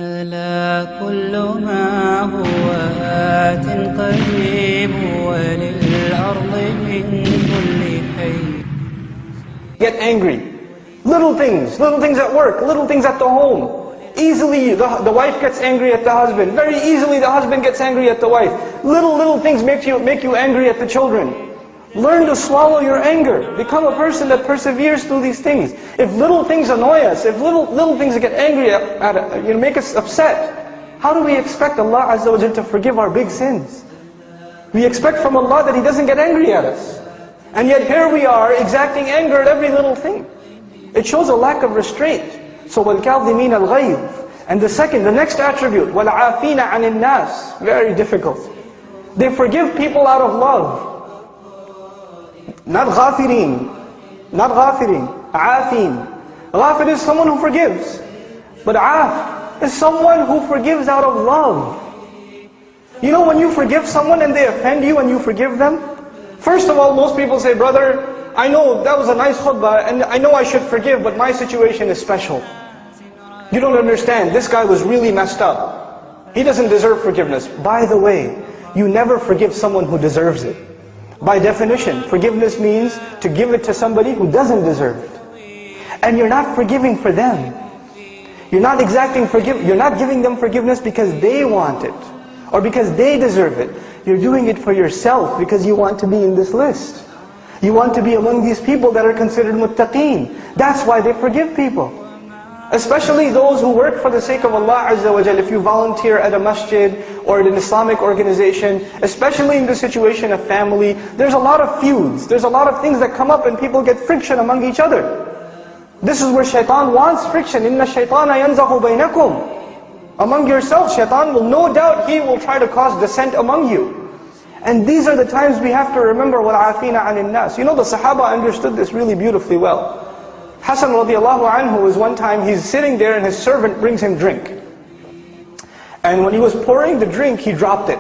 ألا كل ما هو آت قريب وللأرض من كل حي. Get angry. Little things at work, little things at the home. Easily the wife gets angry at the husband. Very easily the husband gets angry at the wife. Little things make you angry at the children. Learn to swallow your anger. Become a person that perseveres through these things. If little things annoy us, if little things get angry at make us upset, how do we expect Allah Azza wa Jalla to forgive our big sins? We expect from Allah that He doesn't get angry at us. And yet here we are exacting anger at every little thing. It shows a lack of restraint. So وَالْكَاظِمِينَ الْغَيْظِ. And the next attribute, وَالْعَافِينَ عَنِ النَّاسِ. Very difficult. They forgive people out of love. Not ghafirin, aafin. Ghafir is someone who forgives. But aaf is someone who forgives out of love. You know when you forgive someone and they offend you and you forgive them? First of all, most people say, brother, I know that was a nice khutbah and I know I should forgive, but my situation is special. You don't understand, this guy was really messed up. He doesn't deserve forgiveness. By the way, you never forgive someone who deserves it. By definition, forgiveness means to give it to somebody who doesn't deserve it. And you're not forgiving for them. You're not giving them forgiveness because they want it or because they deserve it. You're doing it for yourself because you want to be in this list. You want to be among these people that are considered muttaqeen. That's why they forgive people. Especially those who work for the sake of Allah Azza wa Jalla. If you volunteer at a masjid or at an Islamic organization, especially in the situation of family, there's a lot of feuds. There's a lot of things that come up and people get friction among each other. This is where shaitan wants friction. Inna shaytana yanzahu baynakum. Among yourselves, shaitan will no doubt, he will try to cause dissent among you. And these are the times we have to remember وَالْعَافِينَ عَنِ النَّاسِ. You know, the Sahaba understood this really beautifully well. Hassan radiallahu anhu was one time, he's sitting there and his servant brings him drink. And when he was pouring the drink, he dropped it.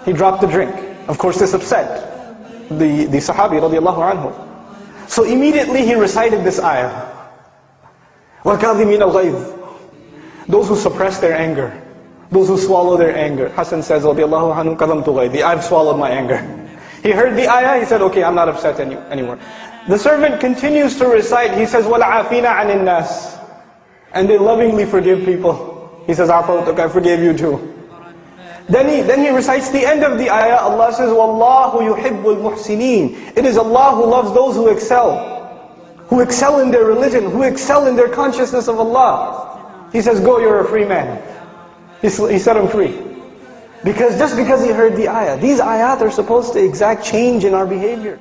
He dropped the drink. Of course this upset the Sahabi radiallahu anhu. So immediately he recited this ayah. وَالْكَاظِمِينَ الْغَيْظِ. Those who suppress their anger. Those who swallow their anger. Hassan says, radiallahu anhu, كَظَمْتُ غَيْظِ. I've swallowed my anger. He heard the ayah, he said, okay, I'm not upset anymore. The servant continues to recite, he says, وَالْعَافِينَ عَنِ النَّاسِ. And they lovingly forgive people. He says, عَفَوْتُكَ, I forgave you too. Then he recites the end of the ayah, Allah says, وَاللَّهُ يُحِبُّ الْمُحْسِنِينَ. It is Allah who loves those who excel in their religion, who excel in their consciousness of Allah. He says, go, you're a free man. He set him free. Just because he heard the ayah. These ayat are supposed to exact change in our behavior.